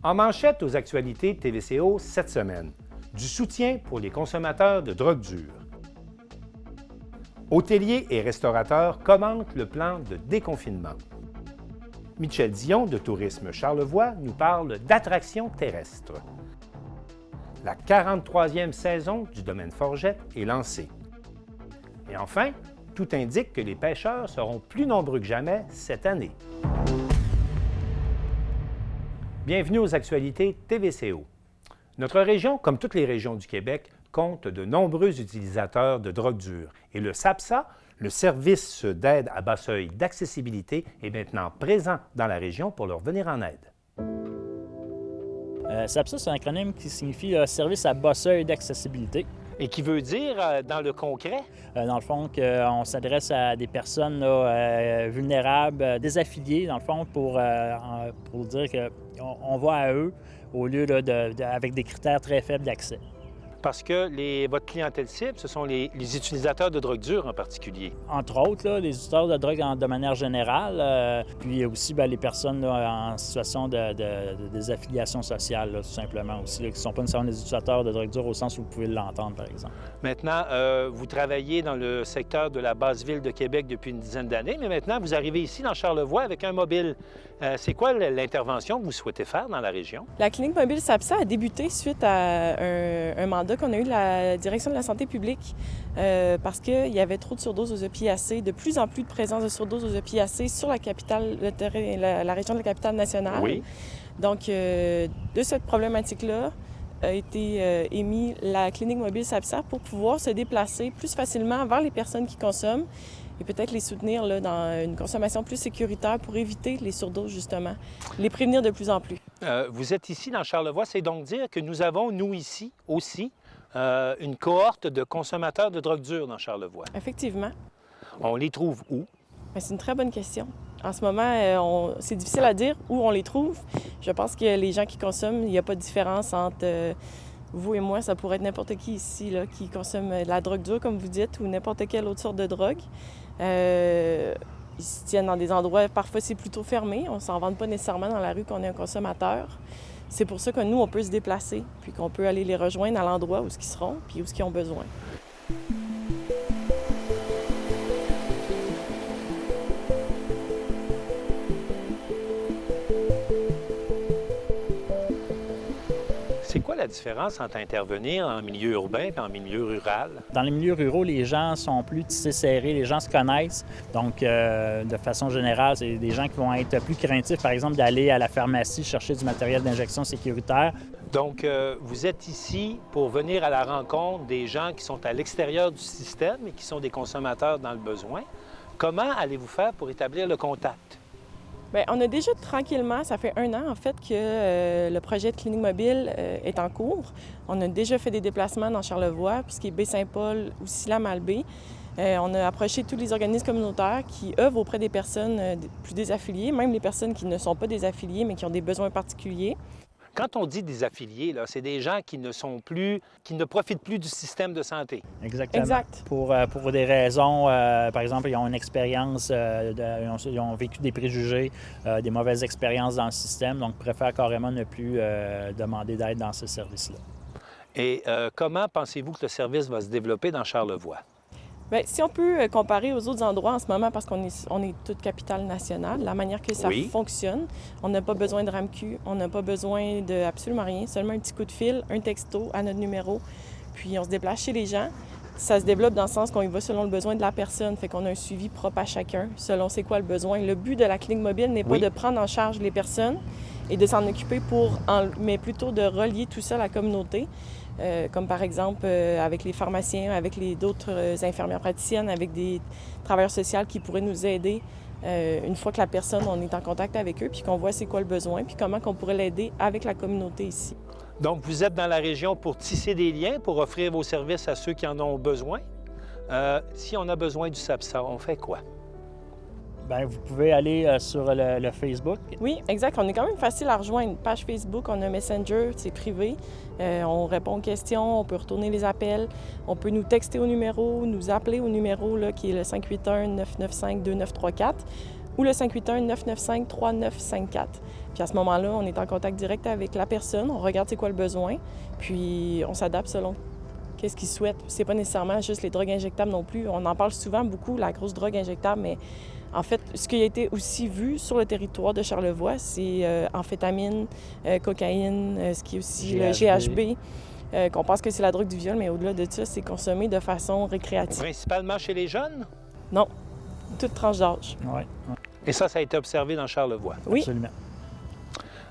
En manchette aux actualités TVCO cette semaine, du soutien pour les consommateurs de drogue dure. Hôteliers et restaurateurs commentent le plan de déconfinement. Michel Dion de Tourisme Charlevoix nous parle d'attractions terrestres. La 43e saison du domaine Forgette est lancée. Et enfin, tout indique que les pêcheurs seront plus nombreux que jamais cette année. Bienvenue aux actualités TVCO. Notre région, comme toutes les régions du Québec, compte de nombreux utilisateurs de drogue dure et le SAPSA, le service d'aide à bas seuil d'accessibilité, est maintenant présent dans la région pour leur venir en aide. SAPSA, c'est un acronyme qui signifie Service à bas seuil d'accessibilité. Et qui veut dire, dans le concret? Dans le fond, qu'on s'adresse à des personnes vulnérables, désaffiliées, dans le fond, pour dire qu'on va à eux au lieu avec des critères très faibles d'accès. Parce que votre clientèle cible, ce sont les utilisateurs de drogue dure en particulier. Entre autres, les utilisateurs de drogue de manière générale, puis aussi les personnes en situation de désaffiliation sociale, tout simplement aussi, qui ne sont pas nécessairement des utilisateurs de drogue dure au sens où vous pouvez l'entendre, par exemple. Maintenant, vous travaillez dans le secteur de la basse-ville de Québec depuis une dizaine d'années, mais maintenant, vous arrivez ici dans Charlevoix avec un mobile. C'est quoi l'intervention que vous souhaitez faire dans la région? La clinique mobile SAPSA a débuté suite à un mandat qu'on a eu de la Direction de la santé publique parce qu'il y avait trop de surdoses aux opiacés, de plus en plus de présence de surdoses aux opiacés sur la capitale, la région de la capitale nationale. Oui. Donc, de cette problématique-là a été émis la clinique mobile SAPSA pour pouvoir se déplacer plus facilement vers les personnes qui consomment et peut-être les soutenir dans une consommation plus sécuritaire pour éviter les surdoses, justement, les prévenir de plus en plus. Vous êtes ici dans Charlevoix, c'est donc dire que nous avons, nous ici, aussi, une cohorte de consommateurs de drogue dure dans Charlevoix. Effectivement. On les trouve où? Bien, c'est une très bonne question. En ce moment, c'est difficile à dire où on les trouve. Je pense que les gens qui consomment, il n'y a pas de différence entre vous et moi. Ça pourrait être n'importe qui ici qui consomme de la drogue dure, comme vous dites, ou n'importe quelle autre sorte de drogue. Ils se tiennent dans des endroits, parfois c'est plutôt fermé. On ne s'en vante pas nécessairement dans la rue qu'on est un consommateur. C'est pour ça que nous, on peut se déplacer, puis qu'on peut aller les rejoindre à l'endroit où ils seront, puis où ils ont besoin. C'est quoi la différence entre intervenir en milieu urbain et en milieu rural? Dans les milieux ruraux, les gens sont plus tissés serrés, les gens se connaissent. Donc, de façon générale, c'est des gens qui vont être plus craintifs, par exemple, d'aller à la pharmacie chercher du matériel d'injection sécuritaire. Donc, vous êtes ici pour venir à la rencontre des gens qui sont à l'extérieur du système et qui sont des consommateurs dans le besoin. Comment allez-vous faire pour établir le contact? Bien, on a déjà tranquillement, ça fait 1 an en fait que le projet de clinique mobile est en cours. On a déjà fait des déplacements dans Charlevoix, puis ce qui est Baie-Saint-Paul ou Silam-Malbaie. On a approché tous les organismes communautaires qui œuvrent auprès des personnes plus désaffiliées, même les personnes qui ne sont pas désaffiliées mais qui ont des besoins particuliers. Quand on dit désaffiliés, c'est des gens qui ne profitent plus du système de santé. Exactement. Exact. Pour des raisons, par exemple, ils ont une expérience, ils ont vécu des préjugés, des mauvaises expériences dans le système, donc préfèrent carrément ne plus demander d'aide dans ce service-là. Et comment pensez-vous que le service va se développer dans Charlevoix? Bien, si on peut comparer aux autres endroits en ce moment, parce qu'on est toute capitale nationale, la manière que ça fonctionne, on n'a pas besoin de RAMQ, on n'a pas besoin de absolument rien, seulement un petit coup de fil, un texto à notre numéro, puis on se déplace chez les gens. Ça se développe dans le sens qu'on y va selon le besoin de la personne, fait qu'on a un suivi propre à chacun, selon c'est quoi le besoin. Le but de la clinique mobile n'est pas de prendre en charge les personnes et de s'en occuper mais plutôt de relier tout ça à la communauté. Comme par exemple avec les pharmaciens, avec d'autres infirmières praticiennes, avec des travailleurs sociaux qui pourraient nous aider une fois que la personne, on est en contact avec eux, puis qu'on voit c'est quoi le besoin, puis comment on pourrait l'aider avec la communauté ici. Donc, vous êtes dans la région pour tisser des liens, pour offrir vos services à ceux qui en ont besoin. Si on a besoin du SAPSA, on fait quoi? Bien, vous pouvez aller sur le Facebook. Oui, exact. On est quand même facile à rejoindre. Page Facebook, on a Messenger, c'est privé. On répond aux questions, on peut retourner les appels. On peut nous texter au numéro, nous appeler au numéro là, qui est le 581-995-2934. ou le 581-995-3954. Puis à ce moment-là, on est en contact direct avec la personne, on regarde c'est quoi le besoin, puis on s'adapte selon qu'est-ce qu'ils souhaitent. C'est pas nécessairement juste les drogues injectables non plus. On en parle souvent beaucoup, la grosse drogue injectable, mais en fait, ce qui a été aussi vu sur le territoire de Charlevoix, c'est amphétamine, cocaïne, ce qui est aussi le GHB, qu'on pense que c'est la drogue du viol, mais au-delà de ça, c'est consommé de façon récréative. Principalement chez les jeunes? Non, toute tranche d'âge. Oui. Et ça a été observé dans Charlevoix? Oui. Absolument.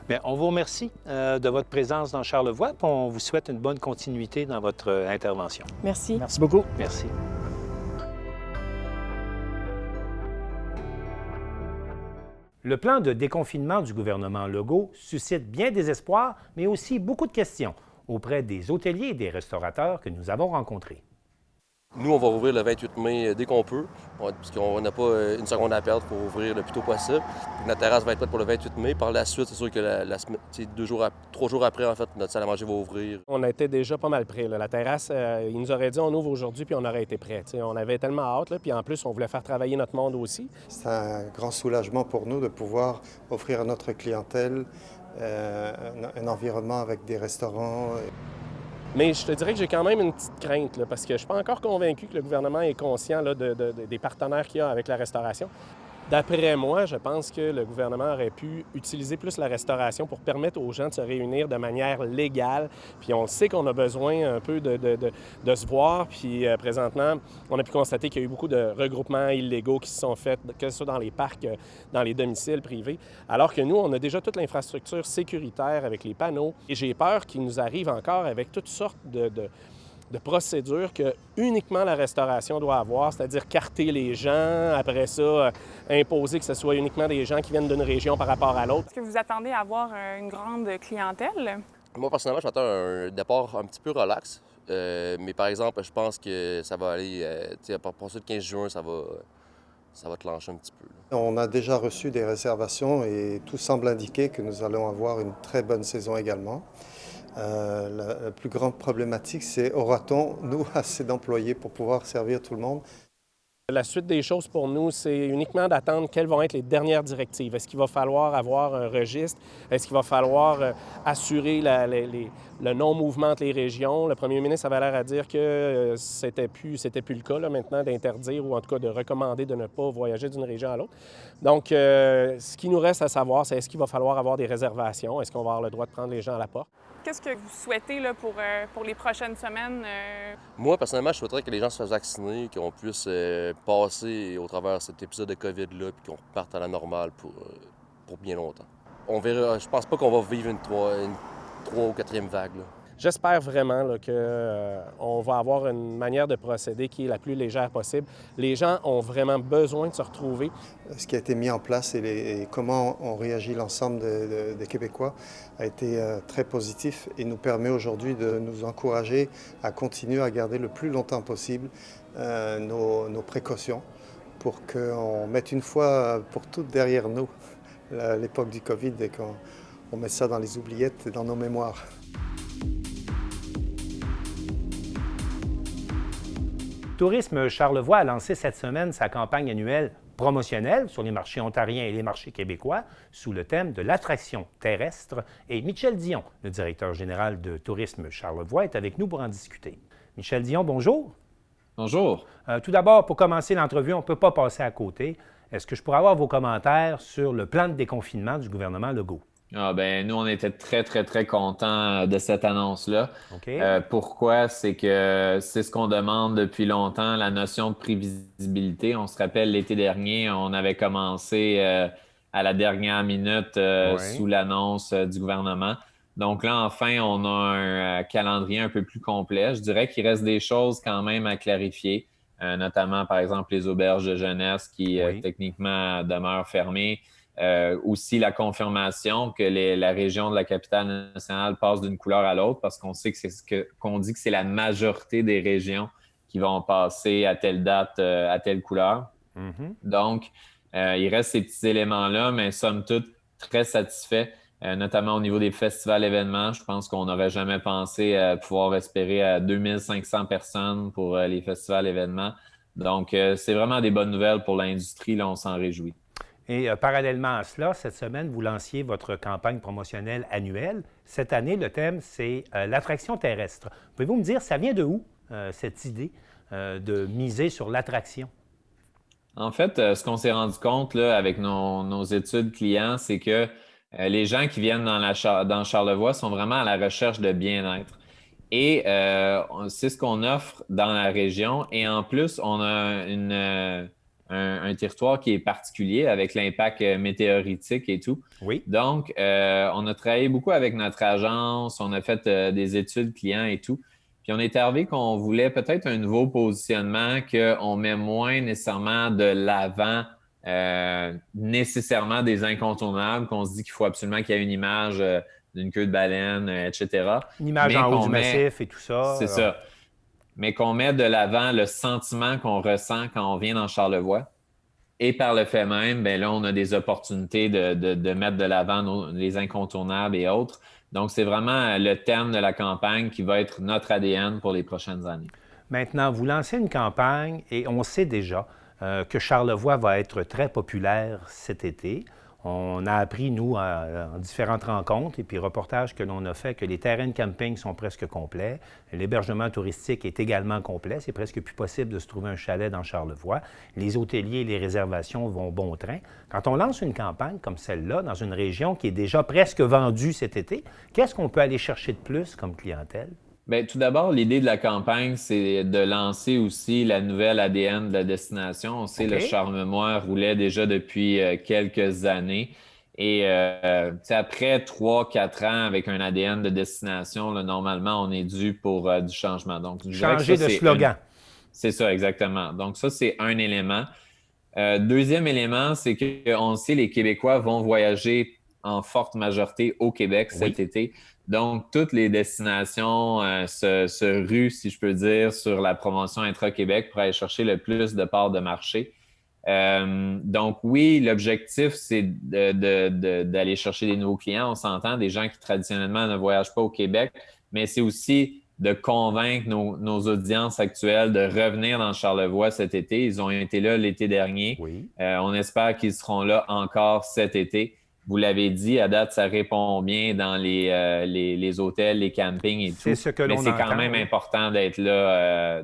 Bien, on vous remercie de votre présence dans Charlevoix, puis on vous souhaite une bonne continuité dans votre intervention. Merci. Merci beaucoup. Merci. Le plan de déconfinement du gouvernement Legault suscite bien des espoirs, mais aussi beaucoup de questions auprès des hôteliers et des restaurateurs que nous avons rencontrés. Nous, on va rouvrir le 28 mai dès qu'on peut, puisqu'on n'a pas une seconde à perdre pour ouvrir le plus tôt possible. Notre terrasse va être prête pour le 28 mai. Par la suite, c'est sûr que 3 jours après, en fait, notre salle à manger va ouvrir. On était déjà pas mal prêts. La terrasse, ils nous auraient dit on ouvre aujourd'hui, puis on aurait été prêts. On avait tellement hâte, là, puis en plus, on voulait faire travailler notre monde aussi. C'est un grand soulagement pour nous de pouvoir offrir à notre clientèle un environnement avec des restaurants. Mais je te dirais que j'ai quand même une petite crainte, là, parce que je ne suis pas encore convaincu que le gouvernement est conscient là, des partenaires qu'il y a avec la restauration. D'après moi, je pense que le gouvernement aurait pu utiliser plus la restauration pour permettre aux gens de se réunir de manière légale. Puis on sait qu'on a besoin un peu de se voir. Puis présentement, on a pu constater qu'il y a eu beaucoup de regroupements illégaux qui se sont faits, que ce soit dans les parcs, dans les domiciles privés. Alors que nous, on a déjà toute l'infrastructure sécuritaire avec les panneaux. Et j'ai peur qu'il nous arrive encore avec toutes sortes de procédures que uniquement la restauration doit avoir, c'est-à-dire carter les gens, après ça, imposer que ce soit uniquement des gens qui viennent d'une région par rapport à l'autre. Est-ce que vous attendez à avoir une grande clientèle? Moi, personnellement, je m'attends à un départ un petit peu relax. Mais par exemple, je pense que ça va aller, à partir du 15 juin, ça va clencher un petit peu. On a déjà reçu des réservations et tout semble indiquer que nous allons avoir une très bonne saison également. La plus grande problématique, c'est aura-t-on, nous, assez d'employés pour pouvoir servir tout le monde? La suite des choses pour nous, c'est uniquement d'attendre quelles vont être les dernières directives. Est-ce qu'il va falloir avoir un registre? Est-ce qu'il va falloir assurer le non-mouvement entre les régions? Le premier ministre avait l'air à dire que c'était plus le cas là, maintenant d'interdire ou en tout cas de recommander de ne pas voyager d'une région à l'autre. Donc, ce qui nous reste à savoir, c'est est-ce qu'il va falloir avoir des réservations? Est-ce qu'on va avoir le droit de prendre les gens à la porte? Qu'est-ce que vous souhaitez là, pour les prochaines semaines? Moi, personnellement, je souhaiterais que les gens se fassent vacciner, qu'on puisse passer au travers cet épisode de COVID-là puis qu'on reparte à la normale pour bien longtemps. On verra. Je pense pas qu'on va vivre une 3 ou 4e vague, là. J'espère vraiment qu'on va avoir une manière de procéder qui est la plus légère possible. Les gens ont vraiment besoin de se retrouver. Ce qui a été mis en place et comment on réagit l'ensemble des Québécois a été très positif et nous permet aujourd'hui de nous encourager à continuer à garder le plus longtemps possible nos précautions pour qu'on mette une fois pour toutes derrière nous l'époque du COVID et qu'on mette ça dans les oubliettes et dans nos mémoires. Tourisme Charlevoix a lancé cette semaine sa campagne annuelle promotionnelle sur les marchés ontariens et les marchés québécois sous le thème de l'attraction terrestre. Et Michel Dion, le directeur général de Tourisme Charlevoix, est avec nous pour en discuter. Michel Dion, bonjour. Bonjour. Tout d'abord, pour commencer l'entrevue, on ne peut pas passer à côté. Est-ce que je pourrais avoir vos commentaires sur le plan de déconfinement du gouvernement Legault? Nous, on était très, très, très contents de cette annonce-là. Okay. Pourquoi? C'est que c'est ce qu'on demande depuis longtemps, la notion de prévisibilité. On se rappelle, l'été dernier, on avait commencé à la dernière minute sous l'annonce du gouvernement. Donc là, enfin, on a un calendrier un peu plus complet. Je dirais qu'il reste des choses quand même à clarifier, notamment, par exemple, les auberges de jeunesse qui, techniquement, demeurent fermées. Aussi la confirmation que la région de la capitale nationale passe d'une couleur à l'autre parce qu'on sait qu'on dit que c'est la majorité des régions qui vont passer à telle date, à telle couleur. Mm-hmm. Donc, il reste ces petits éléments-là, mais somme toute, très satisfait, notamment au niveau des festivals événements. Je pense qu'on n'aurait jamais pensé pouvoir espérer à 2500 personnes pour les festivals événements. Donc, c'est vraiment des bonnes nouvelles pour l'industrie, là, on s'en réjouit. Et parallèlement à cela, cette semaine, vous lanciez votre campagne promotionnelle annuelle. Cette année, le thème, c'est l'attraction terrestre. Pouvez-vous me dire, ça vient de où, cette idée de miser sur l'attraction? En fait, ce qu'on s'est rendu compte là, avec nos études clients, c'est que les gens qui viennent dans Charlevoix sont vraiment à la recherche de bien-être. Et c'est ce qu'on offre dans la région. Et en plus, on a un territoire qui est particulier avec l'impact météoritique et tout. Oui. Donc, on a travaillé beaucoup avec notre agence, on a fait des études clients et tout. Puis on est arrivé qu'on voulait peut-être un nouveau positionnement, qu'on met moins nécessairement de l'avant, nécessairement des incontournables, qu'on se dit qu'il faut absolument qu'il y ait une image d'une queue de baleine, etc. Une image en haut du massif et tout ça. C'est ça. Mais qu'on met de l'avant le sentiment qu'on ressent quand on vient dans Charlevoix. Et par le fait même, bien là, on a des opportunités de mettre de l'avant les incontournables et autres. Donc, c'est vraiment le thème de la campagne qui va être notre ADN pour les prochaines années. Maintenant, vous lancez une campagne et on sait déjà que Charlevoix va être très populaire cet été. On a appris, nous, en différentes rencontres et puis reportages que l'on a fait, que les terrains de camping sont presque complets. L'hébergement touristique est également complet. C'est presque plus possible de se trouver un chalet dans Charlevoix. Les hôteliers et les réservations vont bon train. Quand on lance une campagne comme celle-là, dans une région qui est déjà presque vendue cet été, qu'est-ce qu'on peut aller chercher de plus comme clientèle? Bien, tout d'abord, l'idée de la campagne, c'est de lancer aussi la nouvelle ADN de la destination. On sait que le Charmemois roulait déjà depuis quelques années. Et après 3-4 ans avec un ADN de destination, là, normalement, on est dû pour du changement. Donc, changer de slogan. C'est ça, exactement. Donc, ça, c'est un élément. Deuxième élément, c'est qu'on sait que les Québécois vont voyager en forte majorité au Québec cet été. Donc, toutes les destinations se ruent, si je peux dire, sur la promotion intra-Québec pour aller chercher le plus de parts de marché. Donc, oui, l'objectif, c'est d'aller chercher des nouveaux clients. On s'entend, des gens qui traditionnellement ne voyagent pas au Québec, mais c'est aussi de convaincre nos audiences actuelles de revenir dans Charlevoix cet été. Ils ont été là l'été dernier. Oui. On espère qu'ils seront là encore cet été. Vous l'avez dit, à date, ça répond bien dans les hôtels, les campings et tout. C'est ce que l'on entend. Mais c'est quand même important d'être là.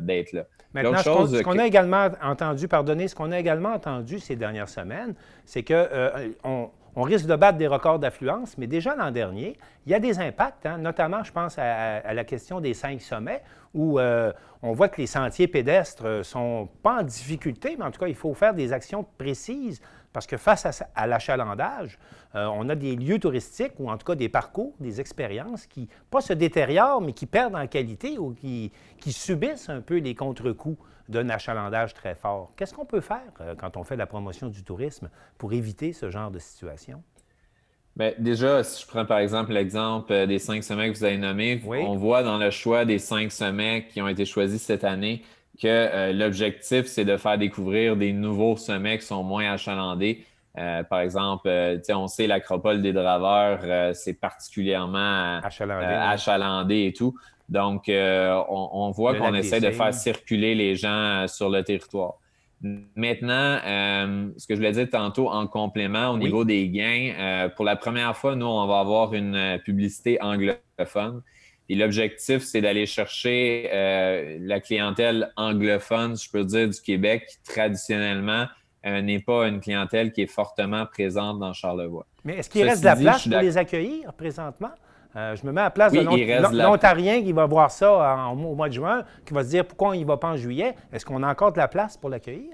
Maintenant, ce qu'on a également entendu, ce qu'on a également entendu ces dernières semaines, c'est qu'on risque de battre des records d'affluence, mais déjà l'an dernier, il y a des impacts, notamment, je pense, à la question des 5 sommets, où on voit que les sentiers pédestres ne sont pas en difficulté, mais en tout cas, il faut faire des actions précises. Parce que face à l'achalandage, on a des lieux touristiques ou en tout cas des parcours, des expériences qui, pas se détériorent, mais qui perdent en qualité ou qui subissent un peu les contre-coups d'un achalandage très fort. Qu'est-ce qu'on peut faire quand on fait de la promotion du tourisme pour éviter ce genre de situation? Bien, déjà, si je prends par exemple l'exemple des 5 sommets que vous avez nommés, on voit dans le choix des 5 sommets qui ont été choisis cette année que l'objectif, c'est de faire découvrir des nouveaux sommets qui sont moins achalandés. Par exemple, on sait l'Acropole des Draveurs, c'est particulièrement achalandé et tout. Donc, on voit qu'on essaie de faire circuler les gens sur le territoire. Maintenant, ce que je voulais dire tantôt en complément au niveau des gains, pour la première fois, nous, on va avoir une publicité anglophone. Et l'objectif, c'est d'aller chercher la clientèle anglophone, je peux dire, du Québec, qui traditionnellement n'est pas une clientèle qui est fortement présente dans Charlevoix. Mais est-ce qu'il reste de la place pour les accueillir présentement? Je me mets à la place de l'Ontarien qui va voir ça au mois de juin, qui va se dire pourquoi il ne va pas en juillet. Est-ce qu'on a encore de la place pour l'accueillir?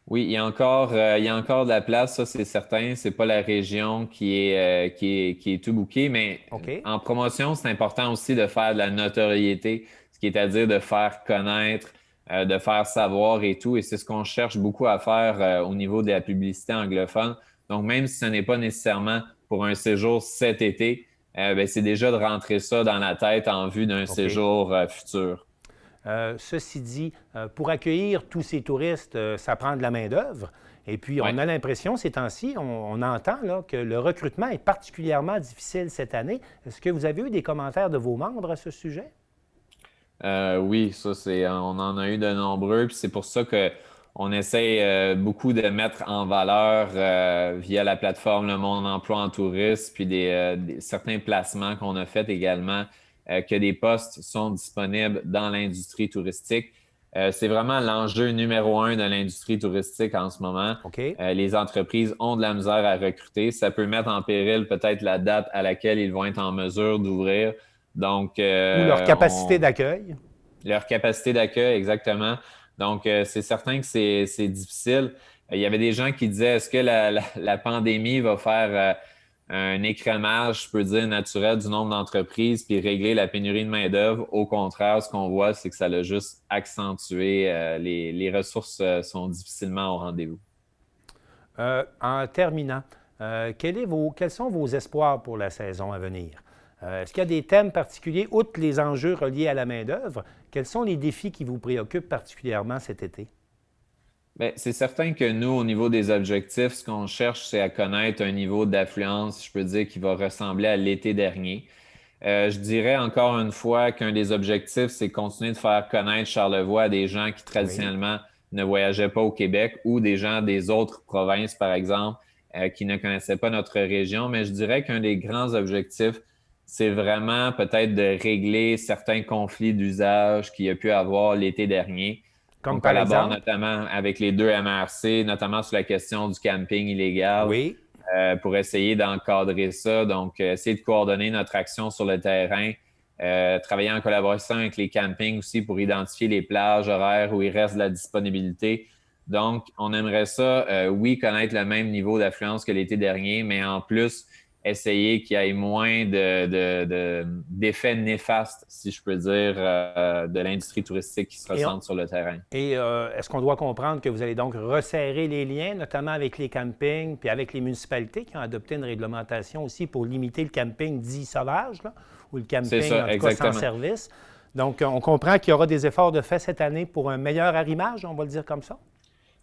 Oui, il y a encore de la place, ça c'est certain. C'est pas la région qui est tout bookée, mais en promotion, c'est important aussi de faire de la notoriété, ce qui est à dire de faire connaître, de faire savoir et tout. Et c'est ce qu'on cherche beaucoup à faire au niveau de la publicité anglophone. Donc, même si ce n'est pas nécessairement pour un séjour cet été, c'est déjà de rentrer ça dans la tête en vue d'un séjour futur. Ceci dit, pour accueillir tous ces touristes, ça prend de la main-d'œuvre. Et puis, on a l'impression, ces temps-ci, on entend là, que le recrutement est particulièrement difficile cette année. Est-ce que vous avez eu des commentaires de vos membres à ce sujet? Oui, ça, on en a eu de nombreux. Puis c'est pour ça qu'on On essaie beaucoup de mettre en valeur via la plateforme Le Monde Emploi en tourisme, puis certains placements qu'on a faits également, que des postes sont disponibles dans l'industrie touristique. C'est vraiment l'enjeu numéro 1 de l'industrie touristique en ce moment. Okay. Les entreprises ont de la misère à recruter. Ça peut mettre en péril peut-être la date à laquelle ils vont être en mesure d'ouvrir. Donc, ou leur capacité d'accueil. Leur capacité d'accueil, exactement. Donc, c'est certain que c'est difficile. Il y avait des gens qui disaient, est-ce que la pandémie va faire un écrémage, je peux dire, naturel du nombre d'entreprises puis régler la pénurie de main-d'œuvre? Au contraire, ce qu'on voit, c'est que ça l'a juste accentué. Les ressources sont difficilement au rendez-vous. En terminant, quels sont vos espoirs pour la saison à venir? Est-ce qu'il y a des thèmes particuliers, outre les enjeux reliés à la main-d'œuvre? Quels sont les défis qui vous préoccupent particulièrement cet été? Bien, c'est certain que nous, au niveau des objectifs, ce qu'on cherche, c'est à connaître un niveau d'affluence, je peux dire, qui va ressembler à l'été dernier. Je dirais encore une fois qu'un des objectifs, c'est continuer de faire connaître Charlevoix à des gens qui traditionnellement ne voyageaient pas au Québec ou des gens des autres provinces, par exemple, qui ne connaissaient pas notre région. Mais je dirais qu'un des grands objectifs, c'est vraiment peut-être de régler certains conflits d'usage qu'il y a pu avoir l'été dernier. Comme on par collabore exemple? notamment avec les deux MRC, notamment sur la question du camping illégal, pour essayer d'encadrer ça. Donc, essayer de coordonner notre action sur le terrain, travailler en collaboration avec les campings aussi pour identifier les plages horaires où il reste de la disponibilité. Donc, on aimerait ça, oui, connaître le même niveau d'affluence que l'été dernier, mais en plus, essayer qu'il y ait moins d'effets néfastes, si je peux dire, de l'industrie touristique qui se ressentent sur le terrain. Et est-ce qu'on doit comprendre que vous allez donc resserrer les liens, notamment avec les campings puis avec les municipalités qui ont adopté une réglementation aussi pour limiter le camping dit sauvage, là, ou le camping, ça, en tout cas, sans service? Donc, on comprend qu'il y aura des efforts de fait cette année pour un meilleur arrimage, on va le dire comme ça?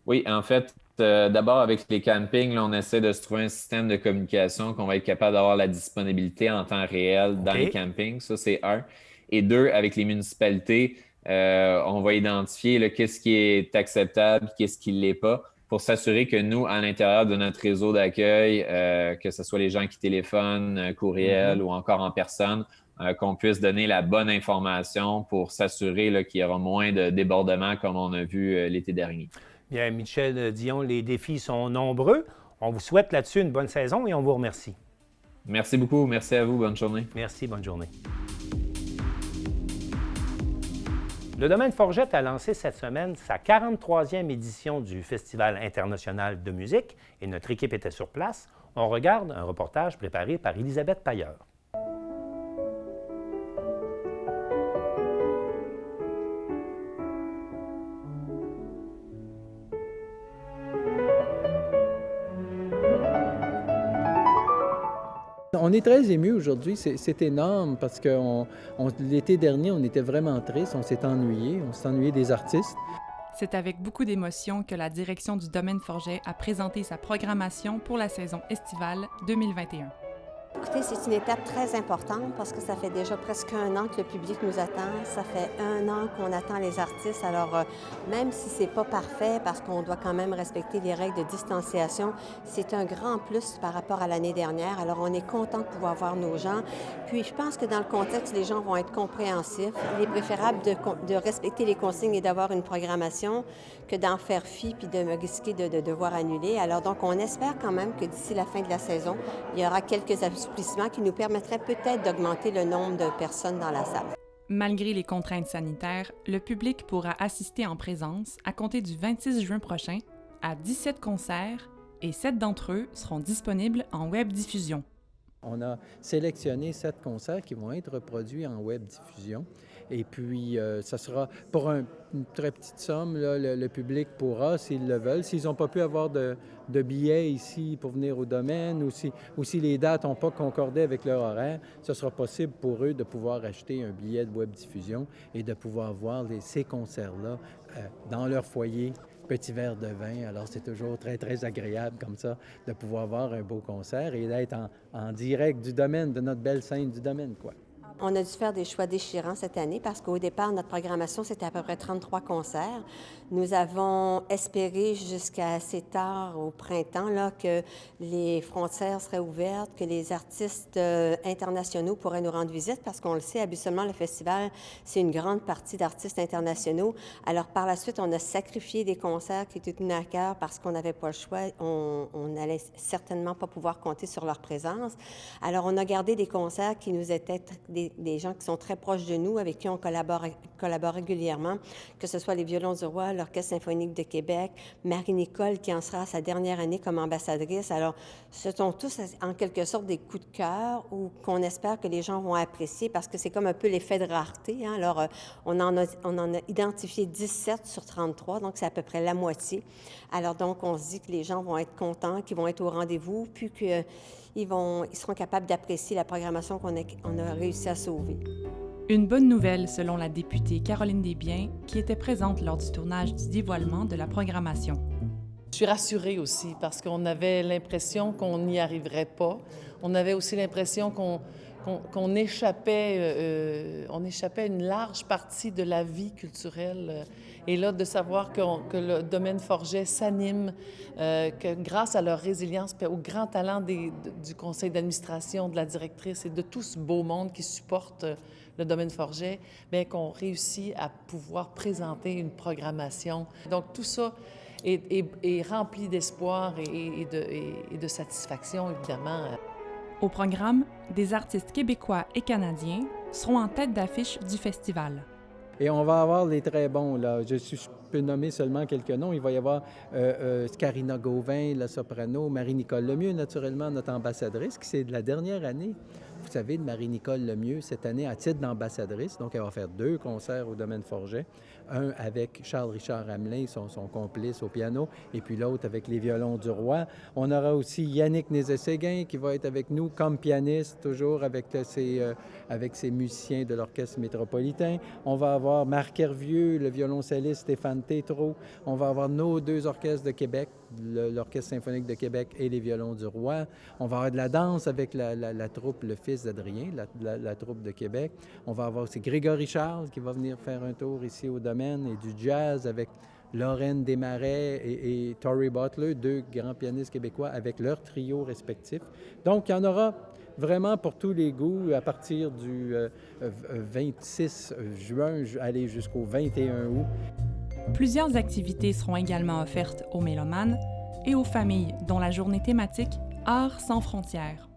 Oui, en fait, d'abord, avec les campings, là, on essaie de se trouver un système de communication qu'on va être capable d'avoir la disponibilité en temps réel dans les campings. Ça, c'est un. Et deux, avec les municipalités, on va identifier qu'est-ce qui est acceptable, qu'est-ce qui ne l'est pas, pour s'assurer que nous, à l'intérieur de notre réseau d'accueil, que ce soit les gens qui téléphonent, courriel ou encore en personne, qu'on puisse donner la bonne information pour s'assurer qu'il y aura moins de débordements comme on a vu l'été dernier. Bien, Michel Dion, les défis sont nombreux. On vous souhaite là-dessus une bonne saison et on vous remercie. Merci beaucoup. Merci à vous. Bonne journée. Merci. Bonne journée. Le Domaine Forgette a lancé cette semaine sa 43e édition du Festival international de musique et notre équipe était sur place. On regarde un reportage préparé par Elisabeth Pailleur. On est très émus aujourd'hui, c'est énorme parce que l'été dernier, on était vraiment triste, on s'est ennuyé des artistes. C'est avec beaucoup d'émotion que la direction du Domaine Forget a présenté sa programmation pour la saison estivale 2021. Écoutez, c'est une étape très importante parce que ça fait déjà presque 1 an que le public nous attend. Ça fait 1 an qu'on attend les artistes. Alors, même si c'est pas parfait, parce qu'on doit quand même respecter les règles de distanciation, c'est un grand plus par rapport à l'année dernière. Alors, on est content de pouvoir voir nos gens. Puis, je pense que dans le contexte, les gens vont être compréhensifs. Il est préférable de respecter les consignes et d'avoir une programmation que d'en faire fi puis de me risquer de devoir annuler. Alors, donc, on espère quand même que d'ici la fin de la saison, il y aura quelques assouplissements qui nous permettraient peut-être d'augmenter le nombre de personnes dans la salle. Malgré les contraintes sanitaires, le public pourra assister en présence à compter du 26 juin prochain à 17 concerts et 7 d'entre eux seront disponibles en web diffusion. On a sélectionné 7 concerts qui vont être reproduits en web diffusion. Et puis, ça sera pour une très petite somme. Là, le public pourra, s'ils le veulent. S'ils n'ont pas pu avoir de billets ici pour venir au domaine ou si les dates n'ont pas concordé avec leur horaire, ce sera possible pour eux de pouvoir acheter un billet de web diffusion et de pouvoir voir ces concerts-là dans leur foyer. Petit verre de vin, alors c'est toujours très, très agréable comme ça de pouvoir voir un beau concert et d'être en direct du domaine, de notre belle scène du domaine, quoi. On a dû faire des choix déchirants cette année parce qu'au départ, notre programmation, c'était à peu près 33 concerts. Nous avons espéré jusqu'à assez tard au printemps là, que les frontières seraient ouvertes, que les artistes internationaux pourraient nous rendre visite parce qu'on le sait, habituellement, le festival, c'est une grande partie d'artistes internationaux. Alors, par la suite, on a sacrifié des concerts qui étaient tenus à cœur parce qu'on n'avait pas le choix. On n'allait certainement pas pouvoir compter sur leur présence. Alors, on a gardé des concerts qui nous étaient des gens qui sont très proches de nous, avec qui on collabore régulièrement, que ce soit les Violons du Roi, l'Orchestre symphonique de Québec, Marie-Nicole qui en sera à sa dernière année comme ambassadrice. Alors, ce sont tous en quelque sorte des coups de cœur ou qu'on espère que les gens vont apprécier parce que c'est comme un peu l'effet de rareté. Hein? Alors, on en a identifié 17 sur 33, donc c'est à peu près la moitié. Alors, donc, on se dit que les gens vont être contents, qu'ils vont être au rendez-vous, puis qu'ils seront capables d'apprécier la programmation qu'on a réussi à sauver. Une bonne nouvelle selon la députée Caroline Desbiens, qui était présente lors du tournage du dévoilement de la programmation. Je suis rassurée aussi parce qu'on avait l'impression qu'on n'y arriverait pas. On avait aussi l'impression qu'on échappait à une large partie de la vie culturelle. Et là, de savoir que le domaine Forget s'anime, que grâce à leur résilience et au grand talent du conseil d'administration, de la directrice et de tout ce beau monde qui supporte le domaine Forget, bien qu'on réussit à pouvoir présenter une programmation. Donc, tout ça est rempli d'espoir et de satisfaction, évidemment. Au programme, des artistes québécois et canadiens seront en tête d'affiche du festival. Et on va avoir les très bons, là. Je peux nommer seulement quelques noms. Il va y avoir Karina Gauvin, la soprano, Marie-Nicole Lemieux, naturellement, notre ambassadrice, qui c'est de la dernière année. Vous savez, de Marie-Nicole Lemieux, cette année, à titre d'ambassadrice. Donc, elle va faire 2 concerts au domaine Forget. Un avec Charles-Richard Hamelin, son complice au piano, et puis l'autre avec les Violons du Roi. On aura aussi Yannick Nézet-Séguin qui va être avec nous comme pianiste, toujours avec ses musiciens de l'Orchestre métropolitain. On va avoir Marc Hervieux, le violoncelliste Stéphane Tétrault. On va avoir nos 2 orchestres de Québec, l'Orchestre symphonique de Québec et les Violons du Roi. On va avoir de la danse avec la troupe Le Fils d'Adrien, la troupe de Québec. On va avoir aussi Grégory Charles qui va venir faire un tour ici au domaine et du jazz avec Lorraine Desmarais et Tory Butler, 2 grands pianistes québécois avec leurs trios respectifs. Donc, il y en aura vraiment pour tous les goûts à partir du 26 juin, aller jusqu'au 21 août. Plusieurs activités seront également offertes aux mélomanes et aux familles, dont la journée thématique « Art sans frontières ».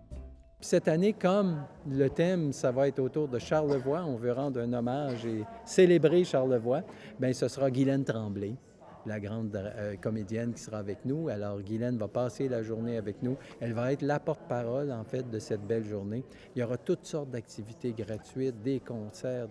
Cette année, comme le thème, ça va être autour de Charlevoix, on veut rendre un hommage et célébrer Charlevoix, bien, ce sera Guylaine Tremblay, la grande comédienne qui sera avec nous. Alors, Guylaine va passer la journée avec nous. Elle va être la porte-parole, en fait, de cette belle journée. Il y aura toutes sortes d'activités gratuites, des concerts,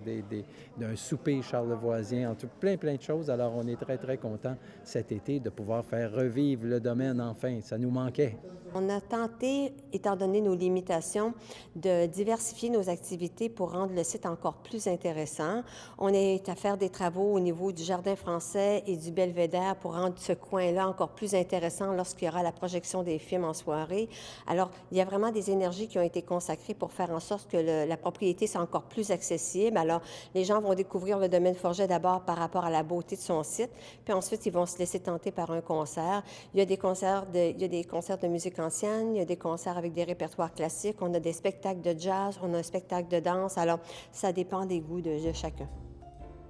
d'un souper charlevoisien, en tout, plein de choses. Alors, on est très, très contents cet été de pouvoir faire revivre le domaine enfin. Ça nous manquait. On a tenté, étant donné nos limitations, de diversifier nos activités pour rendre le site encore plus intéressant. On est à faire des travaux au niveau du Jardin français et du Belvédère pour rendre ce coin-là encore plus intéressant lorsqu'il y aura la projection des films en soirée. Alors, il y a vraiment des énergies qui ont été consacrées pour faire en sorte que la propriété soit encore plus accessible. Alors, les gens vont découvrir le domaine Forget d'abord par rapport à la beauté de son site, puis ensuite, ils vont se laisser tenter par un concert. Il y a des concerts de musique ancienne, il y a des concerts avec des répertoires classiques, on a des spectacles de jazz, on a un spectacle de danse. Alors, ça dépend des goûts de chacun.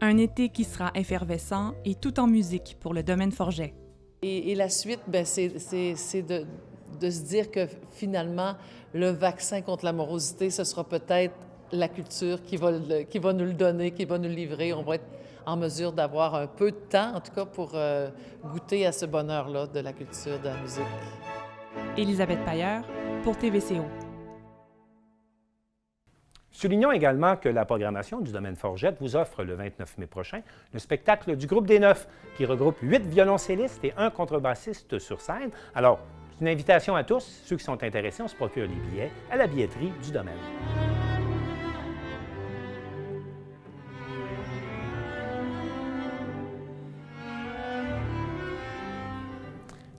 Un été qui sera effervescent et tout en musique pour le domaine Forget. Et la suite, bien, c'est de se dire que finalement, le vaccin contre la morosité, ce sera peut-être la culture qui va nous le donner, qui va nous le livrer. On va être en mesure d'avoir un peu de temps, en tout cas, pour goûter à ce bonheur-là de la culture, de la musique. Élisabeth Pailleur pour TVCO. Soulignons également que la programmation du domaine Forget vous offre le 29 mai prochain le spectacle du groupe des Neufs, qui regroupe 8 violoncellistes et 1 contrebassiste sur scène. Alors, c'est une invitation à tous. Ceux qui sont intéressés, on se procure les billets à la billetterie du domaine.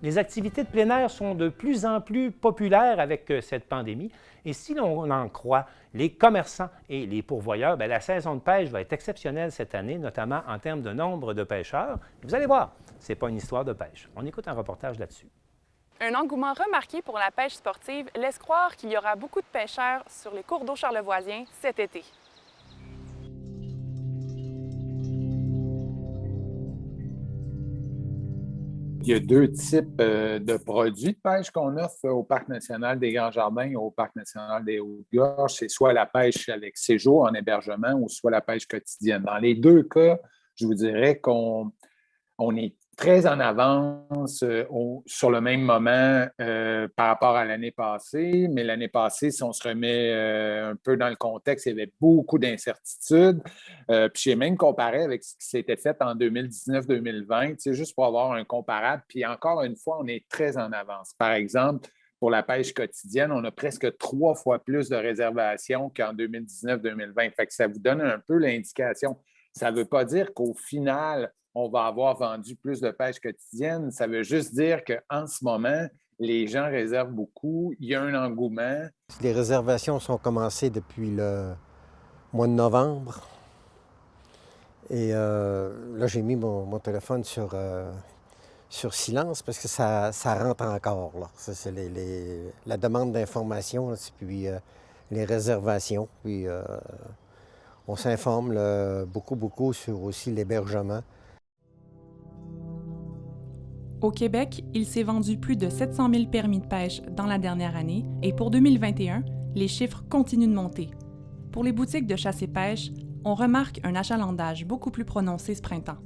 Les activités de plein air sont de plus en plus populaires avec cette pandémie. Et si l'on en croit les commerçants et les pourvoyeurs, bien, la saison de pêche va être exceptionnelle cette année, notamment en termes de nombre de pêcheurs. Vous allez voir, ce n'est pas une histoire de pêche. On écoute un reportage là-dessus. Un engouement remarqué pour la pêche sportive laisse croire qu'il y aura beaucoup de pêcheurs sur les cours d'eau charlevoisiens cet été. Il y a deux types de produits de pêche qu'on offre au Parc national des Grands-Jardins et au Parc national des Hautes-Gorges. C'est soit la pêche avec séjour en hébergement ou soit la pêche quotidienne. Dans les deux cas, je vous dirais qu'on est très en avance sur le même moment par rapport à l'année passée. Mais l'année passée, si on se remet un peu dans le contexte, il y avait beaucoup d'incertitudes. Puis j'ai même comparé avec ce qui s'était fait en 2019-2020, juste pour avoir un comparable. Puis encore une fois, on est très en avance. Par exemple, pour la pêche quotidienne, on a presque 3 fois plus de réservations qu'en 2019-2020. Fait que ça vous donne un peu l'indication. Ça ne veut pas dire qu'au final, on va avoir vendu plus de pêche quotidienne. Ça veut juste dire qu'en ce moment, les gens réservent beaucoup. Il y a un engouement. Les réservations sont commencées depuis le mois de novembre. Et là, j'ai mis mon téléphone sur silence parce que ça rentre encore. Là. C'est la demande d'information, puis les réservations. Puis on s'informe beaucoup sur aussi l'hébergement. Au Québec, il s'est vendu plus de 700 000 permis de pêche dans la dernière année et pour 2021, les chiffres continuent de monter. Pour les boutiques de chasse et pêche, on remarque un achalandage beaucoup plus prononcé ce printemps.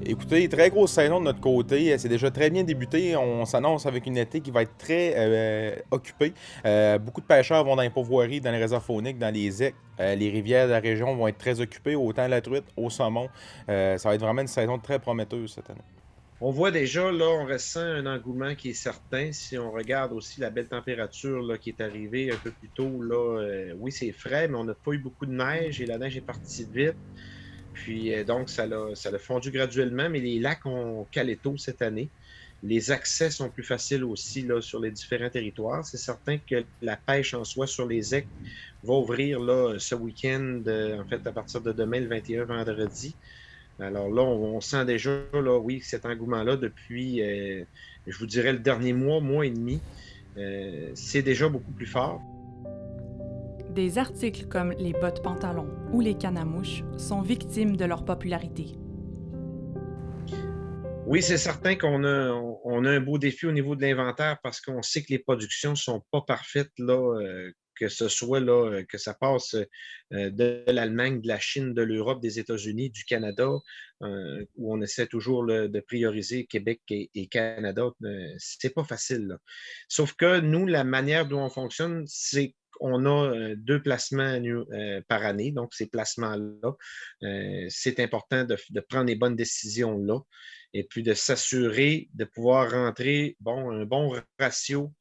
Écoutez, très grosse saison de notre côté. C'est déjà très bien débuté. On s'annonce avec une été qui va être très occupée. Beaucoup de pêcheurs vont dans les pourvoiries, dans les réserves fauniques, dans les ecs. Les rivières de la région vont être très occupées, autant la truite, au saumon. Ça va être vraiment une saison très prometteuse cette année. On voit déjà, là, on ressent un engouement qui est certain. Si on regarde aussi la belle température là, qui est arrivée un peu plus tôt, là, oui, c'est frais, mais on n'a pas eu beaucoup de neige et la neige est partie vite. Puis donc, ça l'a fondu graduellement, mais les lacs ont calé tôt cette année. Les accès sont plus faciles aussi là, sur les différents territoires. C'est certain que la pêche en soi sur les ecs va ouvrir là, ce week-end, en fait, à partir de demain, le 21 vendredi. Alors là, on sent déjà, là, oui, cet engouement-là depuis, je vous dirais, le dernier mois et demi. C'est déjà beaucoup plus fort. Des articles comme les bottes pantalons ou les cannes à mouches sont victimes de leur popularité. Oui, c'est certain qu'on a un beau défi au niveau de l'inventaire parce qu'on sait que les productions ne sont pas parfaites, là, que ce soit là, que ça passe de l'Allemagne, de la Chine, de l'Europe, des États-Unis, du Canada, où on essaie toujours là, de prioriser Québec et Canada. C'est pas facile, là. Sauf que nous, la manière dont on fonctionne, c'est on a 2 placements par année, donc ces placements-là, c'est important de prendre les bonnes décisions là et puis de s'assurer de pouvoir rentrer un bon ratio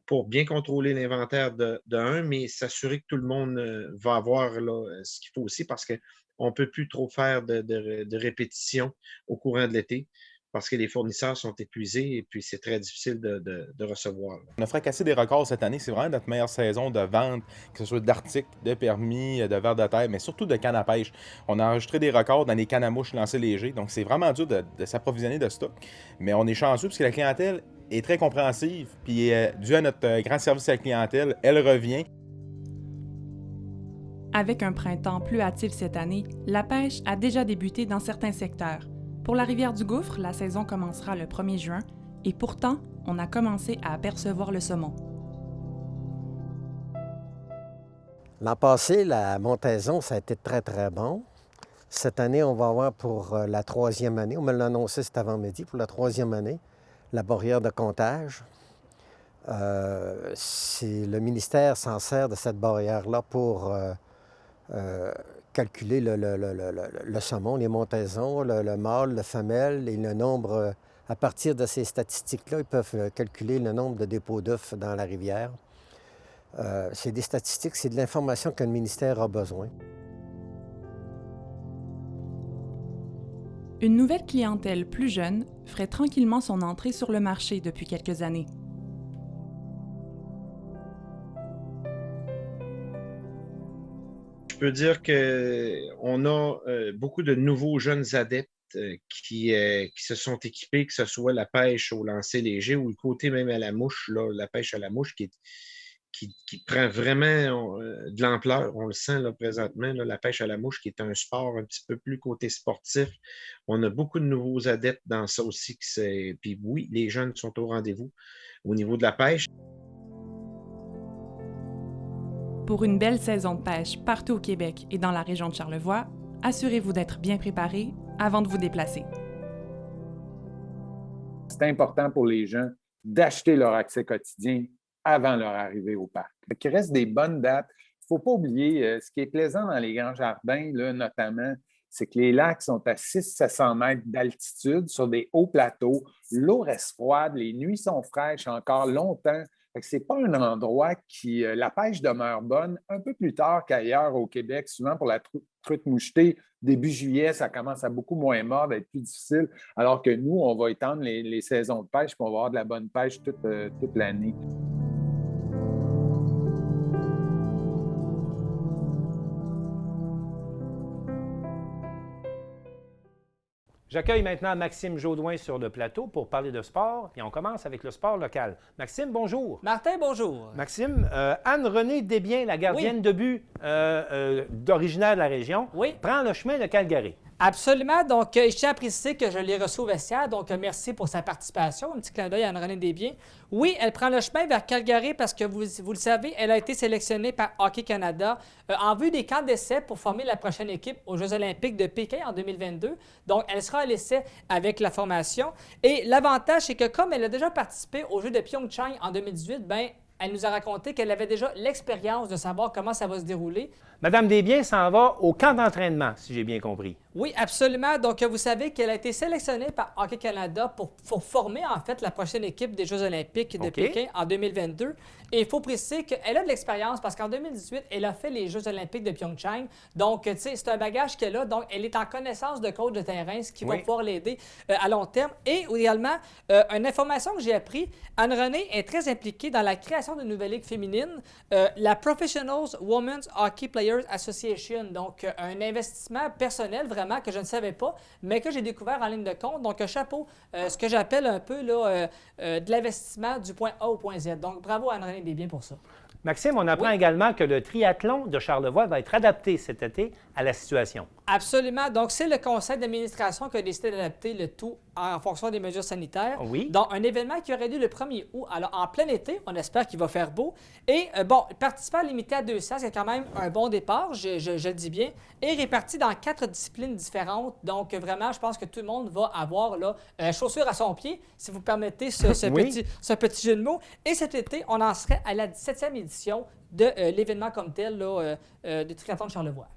pour bien contrôler l'inventaire de un, mais s'assurer que tout le monde va avoir là, ce qu'il faut aussi parce qu'on ne peut plus trop faire de répétitions au courant de l'été. Parce que les fournisseurs sont épuisés et puis c'est très difficile de recevoir. On a fracassé des records cette année. C'est vraiment notre meilleure saison de vente, que ce soit d'articles, de permis, de vers de terre, mais surtout de cannes à pêche. On a enregistré des records dans les cannes à mouches lancées légers. Donc, c'est vraiment dur de s'approvisionner de stock. Mais on est chanceux parce que la clientèle est très compréhensive. Puis, dû à notre grand service à la clientèle, elle revient. Avec un printemps plus hâtif cette année, la pêche a déjà débuté dans certains secteurs. Pour la rivière du Gouffre, la saison commencera le 1er juin et pourtant, on a commencé à apercevoir le saumon. L'an passé, la montaison, ça a été très, très bon. Cette année, on va avoir pour la 3e année, on me l'a annoncé cet avant-midi, pour la 3e année, la barrière de comptage. Le ministère s'en sert de cette barrière-là pour calculer le saumon, les montaisons, le mâle, le femelle et le nombre. À partir de ces statistiques-là, ils peuvent calculer le nombre de dépôts d'œufs dans la rivière. C'est des statistiques, c'est de l'information que le ministère a besoin. Une nouvelle clientèle plus jeune ferait tranquillement son entrée sur le marché depuis quelques années. Je peux dire qu'on a beaucoup de nouveaux jeunes adeptes qui se sont équipés, que ce soit la pêche au lancer léger ou le côté même à la mouche, là, la pêche à la mouche qui prend vraiment de l'ampleur. On le sent là, présentement, là, la pêche à la mouche qui est un sport un petit peu plus côté sportif. On a beaucoup de nouveaux adeptes dans ça aussi. Puis oui, les jeunes sont au rendez-vous au niveau de la pêche. Pour une belle saison de pêche partout au Québec et dans la région de Charlevoix, assurez-vous d'être bien préparé avant de vous déplacer. C'est important pour les gens d'acheter leur accès quotidien avant leur arrivée au parc. Il reste des bonnes dates. Il ne faut pas oublier, ce qui est plaisant dans les grands jardins, là, notamment, c'est que les lacs sont à 600-700 mètres d'altitude sur des hauts plateaux. L'eau reste froide, les nuits sont fraîches encore longtemps. Ce n'est pas un endroit qui... la pêche demeure bonne un peu plus tard qu'ailleurs au Québec. Souvent, pour la truite mouchetée, début juillet, ça commence à beaucoup moins mordre, à être plus difficile, alors que nous, on va étendre les saisons de pêche et on va avoir de la bonne pêche toute l'année. J'accueille maintenant Maxime Jaudoin sur le plateau pour parler de sport et on commence avec le sport local. Maxime, bonjour. Martin, bonjour. Maxime, Anne-Renée Desbiens, la gardienne de but originaire de la région, prend le chemin de Calgary. Absolument. Donc, je tiens à préciser que je l'ai reçue au vestiaire. Donc, merci pour sa participation. Un petit clin d'œil à Anne-Renée Desbiens. Oui, elle prend le chemin vers Calgary parce que, vous le savez, elle a été sélectionnée par Hockey Canada en vue des camps d'essai pour former la prochaine équipe aux Jeux olympiques de Pékin en 2022. Donc, elle sera à l'essai avec la formation. Et l'avantage, c'est que comme elle a déjà participé aux Jeux de Pyeongchang en 2018, bien, elle nous a raconté qu'elle avait déjà l'expérience de savoir comment ça va se dérouler. Madame Desbiens s'en va au camp d'entraînement, si j'ai bien compris. Oui, absolument. Donc, vous savez qu'elle a été sélectionnée par Hockey Canada pour former, en fait, la prochaine équipe des Jeux olympiques de Pékin en 2022. Et il faut préciser qu'elle a de l'expérience parce qu'en 2018, elle a fait les Jeux olympiques de Pyeongchang. Donc, tu sais, c'est un bagage qu'elle a. Donc, elle est en connaissance de coach de terrain, ce qui va pouvoir l'aider à long terme. Et également, une information que j'ai appris, Anne-Renée est très impliquée dans la création d'une nouvelle ligue féminine, la Professionals Women's Hockey Players Association. Donc, un investissement personnel vraiment que je ne savais pas, mais que j'ai découvert en ligne de compte. Donc, chapeau, ce que j'appelle un peu là, de l'investissement du point A au point Z. Donc, bravo à Anne-Renée Desbiens pour ça. Maxime, on apprend également que le triathlon de Charlevoix va être adapté cet été à la situation. Absolument. Donc, c'est le conseil d'administration qui a décidé d'adapter le tout en fonction des mesures sanitaires. Oui. Donc, un événement qui aurait lieu le 1er août. Alors, en plein été, on espère qu'il va faire beau. Et, bon, participants limités à 200, c'est quand même un bon départ, je le dis bien, et répartis dans 4 disciplines différentes. Donc, vraiment, je pense que tout le monde va avoir là, chaussure à son pied, si vous permettez ce petit jeu de mots. Et cet été, on en serait à la 17e édition de l'événement comme tel là, du triathlon de Charlevoix.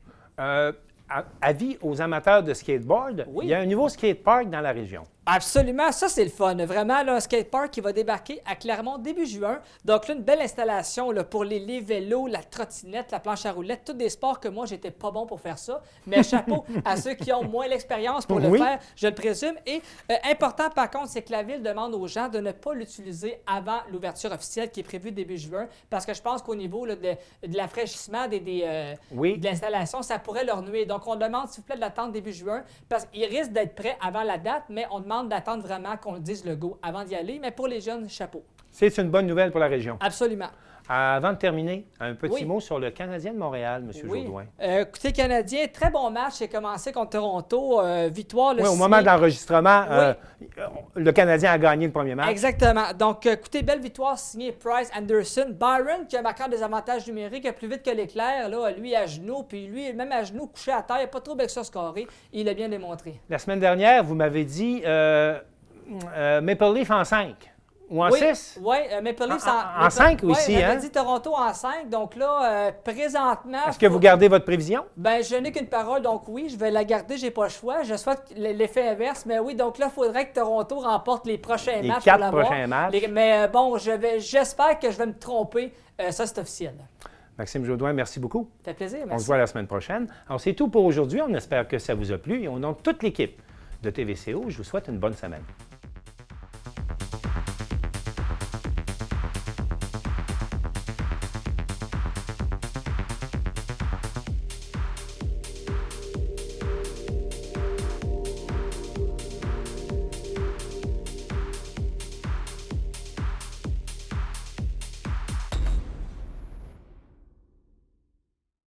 Avis aux amateurs de skateboard, il y a un nouveau skatepark dans la région. Absolument, ça c'est le fun. Vraiment, là, un skatepark qui va débarquer à Clermont début juin. Donc là, une belle installation là, pour les vélos, la trottinette, la planche à roulettes, tous des sports que moi, j'étais pas bon pour faire ça. Mais chapeau à ceux qui ont moins l'expérience pour le faire, je le présume. Et important par contre, c'est que la Ville demande aux gens de ne pas l'utiliser avant l'ouverture officielle qui est prévue début juin. Parce que je pense qu'au niveau là, de l'afraîchissement de l'installation, ça pourrait leur nuire. Donc on demande, s'il vous plaît, de l'attendre début juin parce qu'ils risquent d'être prêts avant la date, mais on demande d'attendre vraiment qu'on dise le go avant d'y aller. Mais pour les jeunes, chapeau. C'est une bonne nouvelle pour la région. Absolument. Avant de terminer, un petit mot sur le Canadien de Montréal, M. Jaudoin. Écoutez, Canadien, très bon match. C'est commencé contre Toronto. Victoire. Au moment de l'enregistrement, le Canadien a gagné le premier match. Exactement. Donc, écoutez, belle victoire signée Price Anderson. Byron, qui a marqué des avantages numériques, plus vite que l'éclair. Là, lui à genoux, puis lui, même à genoux, couché à terre, il n'y a pas trop d'extra scoré. Il a bien démontré. La semaine dernière, vous m'avez dit Maple Leaf en 5. Ou en 6? Oui, Maple Leafs en 5 aussi, hein? On a dit Toronto en 5. Donc là, présentement... Est-ce que vous gardez votre prévision? Bien, je n'ai qu'une parole, donc oui, je vais la garder, j'ai pas le choix. Je souhaite l'effet inverse, mais oui, donc là, il faudrait que Toronto remporte les prochains matchs. Les 4 prochains matchs. Mais bon, j'espère que je vais me tromper. Ça, c'est officiel. Maxime Jaudoin, merci beaucoup. Ça fait plaisir, merci. On se voit la semaine prochaine. Alors, c'est tout pour aujourd'hui. On espère que ça vous a plu et on a toute l'équipe de TVCO, je vous souhaite une bonne semaine.